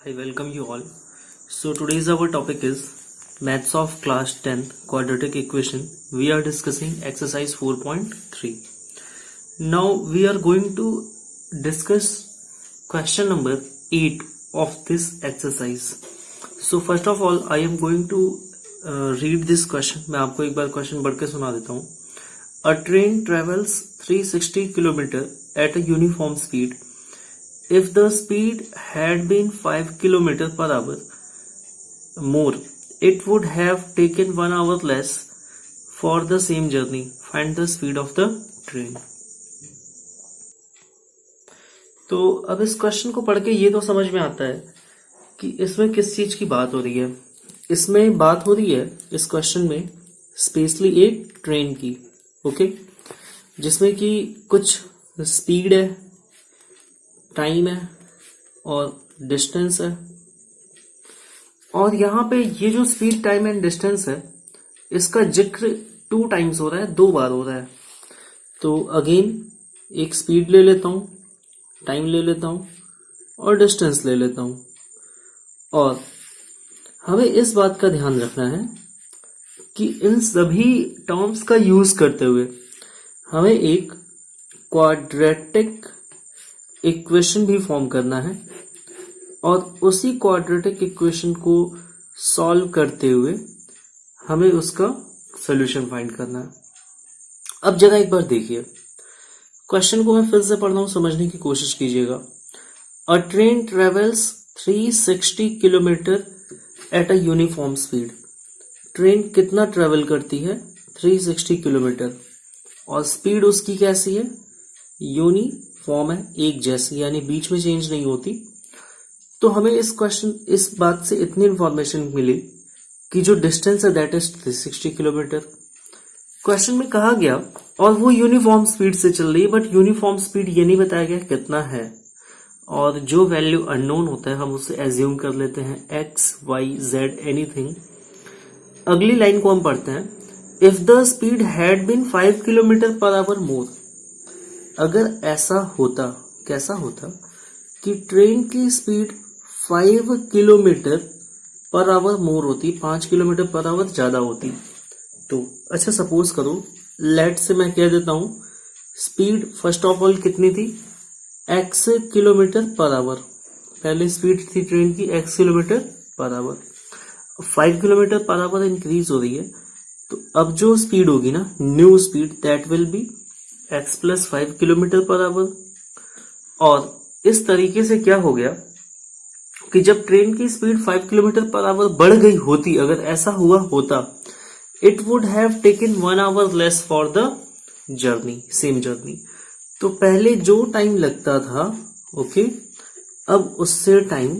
I welcome you all. So today's our topic is Maths of Class 10th Quadratic Equation. We are discussing exercise 4.3. Now we are going to discuss question number 8 of this exercise. So first of all I am going to read this question. मैं आपको एक बार question पढ़ के सुना देता हूँ. A train travels 360 km at a uniform speed. If the speed had been 5 km per hour more, it would have taken 1 hour less for the same journey. Find the speed of the train. तो अब इस question को पढ़ के ये तो समझ में आता है कि इसमें किस चीज की बात हो रही है. इसमें बात हो रही है इस क्वेश्चन में स्पेशली एक ट्रेन की. ओके, जिसमें कि कुछ स्पीड है, टाइम है और डिस्टेंस है. और यहाँ पे ये जो स्पीड, टाइम एंड डिस्टेंस है इसका जिक्र 2 टाइम्स हो रहा है, 2 बार हो रहा है. तो अगेन एक स्पीड ले लेता हूँ, टाइम ले लेता हूँ और डिस्टेंस ले लेता हूँ. और हमें इस बात का ध्यान रखना है कि इन सभी टर्म्स का यूज करते हुए हमें एक क्वाड्रेटिक इक्वेशन भी फॉर्म करना है और उसी क्वाड्रेटिक इक्वेशन को सॉल्व करते हुए हमें उसका सॉल्यूशन फाइंड करना है. अब जरा एक बार देखिए क्वेश्चन को, मैं फिर से पढ़ रहा हूं, समझने की कोशिश कीजिएगा. अ train travels 360 kilometre at a uniform speed. Train कितना ट्रेवल करती है? 360 किलोमीटर. और स्पीड उसकी कैसी है? यूनिफॉर्म है, एक जैसी, यानी बीच में चेंज नहीं होती. तो हमें इस बात से इतनी इंफॉर्मेशन मिली कि जो डिस्टेंस है दैट इज 360 किलोमीटर. क्वेश्चन में कहा गया और वो यूनिफॉर्म स्पीड से चल रही है, बट यूनिफॉर्म स्पीड ये नहीं बताया गया कितना है. और जो वैल्यू अननोन होता है हम उसे एज्यूम कर लेते हैं, एक्स वाई जेड एनीथिंग. अगली लाइन को हम पढ़ते हैं. If the speed had been 5 kilometre per hour more. अगर ऐसा होता, कैसा होता कि ट्रेन की speed 5 kilometre per hour more होती, 5 किलोमीटर पर आवर ज्यादा होती. तो अच्छा सपोज करो, लेट से मैं कह देता हूं स्पीड फर्स्ट ऑफ ऑल कितनी थी? x kilometre per our. पहले स्पीड थी ट्रेन की x kilometre per our. 5 kilometre per our increase हो रही है, तो अब जो स्पीड होगी ना, new speed, that will B x plus 5 kilometre per our. और इस तरीके से क्या हो गया कि जब ट्रेन की स्पीड 5 किलोमीटर पर आवर बढ़ गई होती, अगर ऐसा हुआ होता, it would have taken 1 our less for the journey, same journey. तो पहले जो टाइम लगता था, ओके, अब उससे टाइम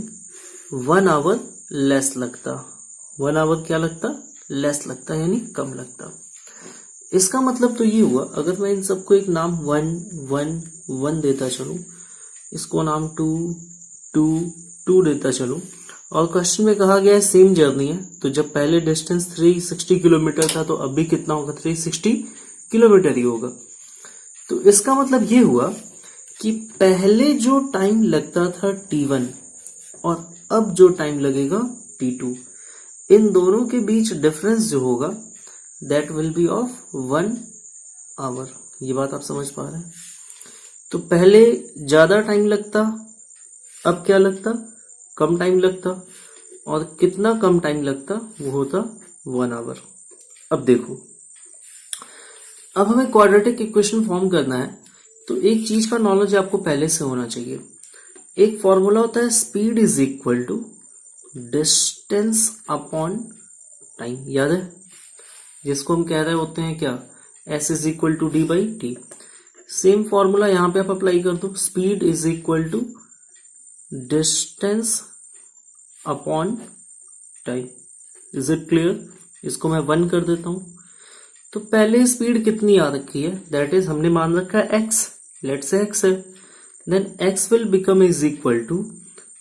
1 आवर लेस लगता. 1 आवर क्या लगता? लेस लगता, यानी कम लगता. इसका मतलब तो ये हुआ, अगर मैं इन सबको एक नाम 1 1 1 देता चलूं, इसको नाम 2 2 2 देता चलूं, और क्वेश्चन में कहा गया है सेम जर्नी है, तो जब पहले डिस्टेंस 360 किलोमीटर था तो अब भी कितना होगा? 360 किलोमीटर ही होगा. तो इसका मतलब ये हुआ कि पहले जो टाइम लगता था t1 और अब जो टाइम लगेगा t2, इन दोनों के बीच डिफरेंस जो होगा that will be of 1 hour. ये बात आप समझ पा रहे हैं? तो पहले ज्यादा टाइम लगता, अब क्या लगता? कम टाइम लगता. और कितना कम टाइम लगता? वो होता 1 आवर. अब देखो, अब हमें क्वाड्रेटिक इक्वेशन फॉर्म करना है, तो एक चीज का नॉलेज आपको पहले से होना चाहिए. एक फॉर्मूला होता है speed is equal to distance upon time. याद है? जिसको हम कह रहे होते हैं क्या? s is equal to D by T. Same formula यहां पे आप अप्लाई कर दो. Speed is equal to distance upon time. Is it clear? इसको मैं 1 कर देता हूं. तो पहले स्पीड कितनी आ रखी है? दैट इज हमने मान रखा है x. लेट से x है, then x will become is equal to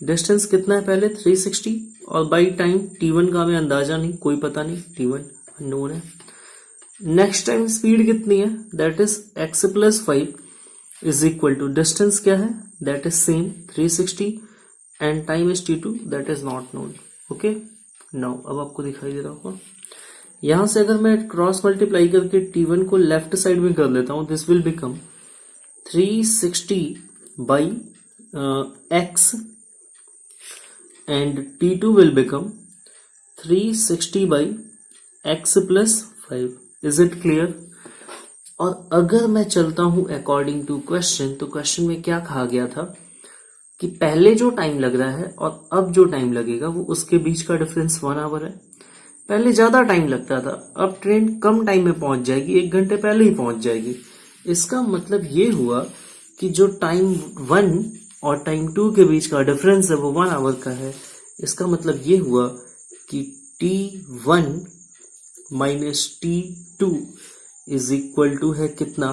distance कितना है पहले? 360, और बाई टाइम t1 का हमें अंदाजा नहीं, कोई पता नहीं, t1 अननोन है. नेक्स्ट टाइम स्पीड कितनी है? That is x plus 5 is equal to distance क्या है? That is same 360, and time is t2 that is not known. Okay, now अब आपको दिखाई दे रहा होगा, यहां से अगर मैं क्रॉस मल्टीप्लाई करके t1 को लेफ्ट साइड में कर लेता हूं, this will become 360 by x and t2 will become 360 by x plus 5। Is it clear? और अगर मैं चलता हूं अकॉर्डिंग टू क्वेश्चन, तो क्वेश्चन में क्या कहा गया था कि पहले जो टाइम लग रहा है और अब जो टाइम लगेगा वो उसके बीच का डिफरेंस 1 आवर है। पहले ज्यादा टाइम लगता था, अब ट्रेन कम टाइम में पहुंच जाएगी, 1 घंटे पहले ही पहुंच जाएगी। इसका मतलब ये हुआ कि जो टाइम 1 और टाइम 2 के बीच का डिफरेंस है वो 1 आवर का है। इसका मतलब ये हुआ कि t1 minus t2 is equal to है कितना,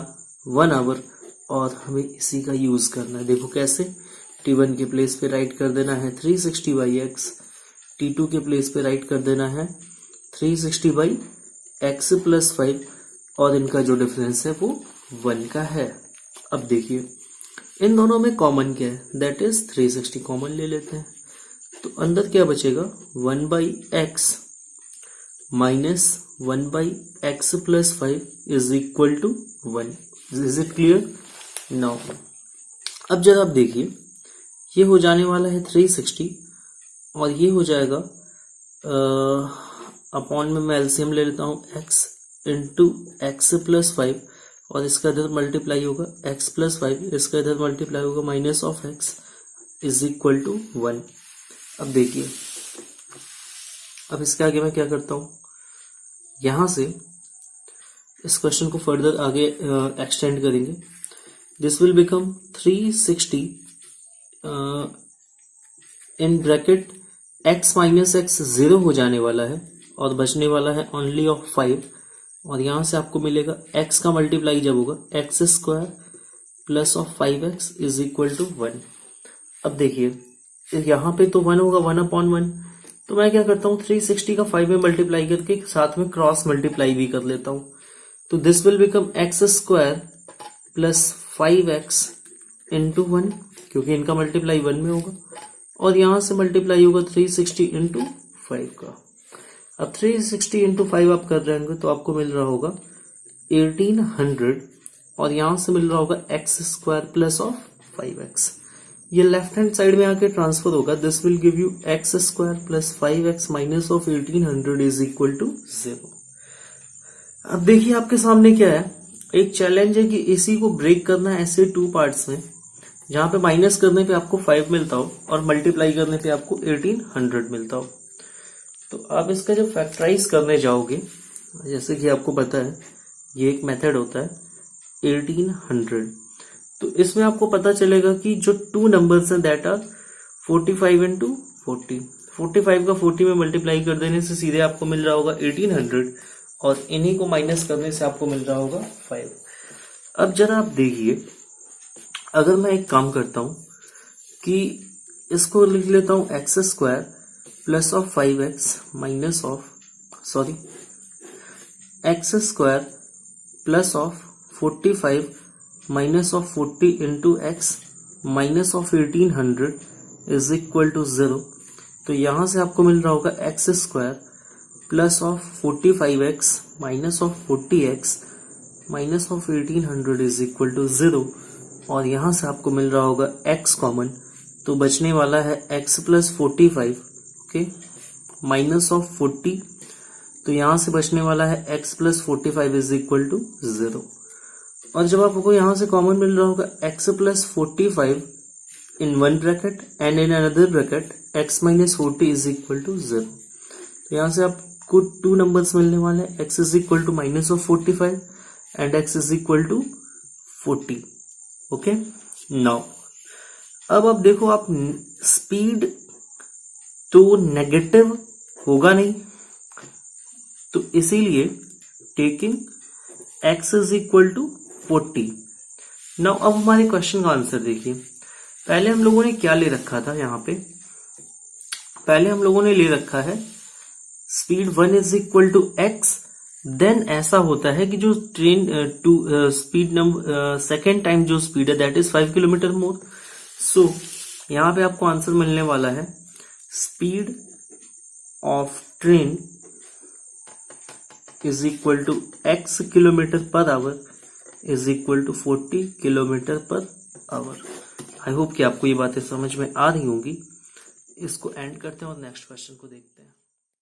1 आवर। और हमें इसी का यूज करना है। देखो कैसे, t1 के प्लेस पे राइट कर देना है 360 बाई एक्स, t2 के प्लेस पे राइट कर देना है 360 बाई एक्स प्लस 5, और इनका जो डिफरेंस है वो 1 का है। अब देखिए इन दोनों में कॉमन क्या है, दैट इज 360 कॉमन ले लेते हैं, तो अंदर क्या बचेगा 1 by X minus 1 by X plus 5 is equal to 1। Is it clear? Now अब जरा आप देखिए, ये हो जाने वाला है 360 और ये हो जाएगा अपॉन में मैं एलसीएम ले लेता हूँ x इंटू एक्स प्लस 5, और इसका इधर मल्टीप्लाई होगा x प्लस 5, इसका इधर मल्टीप्लाई होगा minus of x is equal to 1। अब देखिए, अब इसके आगे मैं क्या करता हूँ, यहां से इस क्वेश्चन को फर्दर आगे एक्सटेंड करेंगे। This will become 360 in bracket x minus x 0 हो जाने वाला है और बचने वाला है ओनली ऑफ 5, और यहां से आपको मिलेगा x का मल्टीप्लाई जब होगा x square plus of 5x is equal to 1। अब देखिए यहाँ पे तो 1 होगा, 1 अपॉन 1, तो मैं क्या करता हूँ 360 का 5 में मल्टीप्लाई करके साथ में क्रॉस मल्टीप्लाई भी कर लेता हूँ, तो this will become x square plus 5x into 1, क्योंकि इनका मल्टीप्लाई 1 में होगा, और यहां से मल्टीप्लाई होगा 360 इंटू 5 का। अब 360 इंटू 5 आप कर रहे होंगे तो आपको मिल रहा होगा 1800, और यहां से मिल रहा होगा x square plus of 5x। ये लेफ्ट हैंड साइड में आके ट्रांसफर होगा, this will give you X square plus 5x minus of 1800 is equal to 0। अब देखिए आपके सामने क्या है, एक चैलेंज है कि इसी को ब्रेक करना है ऐसे 2 पार्ट्स में, जहां पे माइनस करने पे आपको 5 मिलता हो और मल्टीप्लाई करने पे आपको 1800 मिलता हो। तो आप इसका जब फैक्टराइज करने जाओगे, जैसे कि आपको पता है ये एक मेथड होता है 1800, तो इसमें आपको पता चलेगा कि जो 2 नंबर्स हैं दैट आर 45 इंटू 40, 45 का 40 में मल्टीप्लाई कर देने से सीधे आपको मिल रहा होगा 1800, और इन्हीं को माइनस करने से आपको मिल रहा होगा 5। अब जरा आप देखिए, अगर मैं एक काम करता हूं कि इसको लिख लेता हूं x square plus of 5x minus of x square plus of 45 minus of 40 into x minus of 1800 is equal to 0, तो यहां से आपको मिल रहा होगा x square plus of 45x minus of 40x minus of 1800 is equal to 0, और यहां से आपको मिल रहा होगा x कॉमन, तो बचने वाला है x plus 45 okay minus of 40, तो यहां से बचने वाला है x plus 45 is equal to 0। और जब आपको यहां से कॉमन मिल रहा होगा x plus 45 in one bracket and in another bracket x minus 40 is equal to 0, तो यहां से आपको 2 नंबर्स मिलने वाले हैं, x is equal to minus of 45 and x is equal to 40। Okay, now अब आप देखो, आप स्पीड तो नेगेटिव होगा नहीं, तो इसीलिए taking x is equal to 40। Now अब हमारे क्वेश्चन का आंसर देखिए, पहले हम लोगों ने क्या ले रखा था, यहाँ पे पहले हम लोगों ने ले रखा है speed 1 is equal to x, then ऐसा होता है कि जो train speed number second time जो स्पीड है that is 5 kilometre more, so यहाँ पे आपको आंसर मिलने वाला है speed of train is equal to x kilometre per hour is equal to 40 kilometre per hour. I hope कि आपको ये बातें समझ में आ रही होंगी। इसको एंड करते हैं और नेक्स्ट क्वेश्चन को देखते हैं।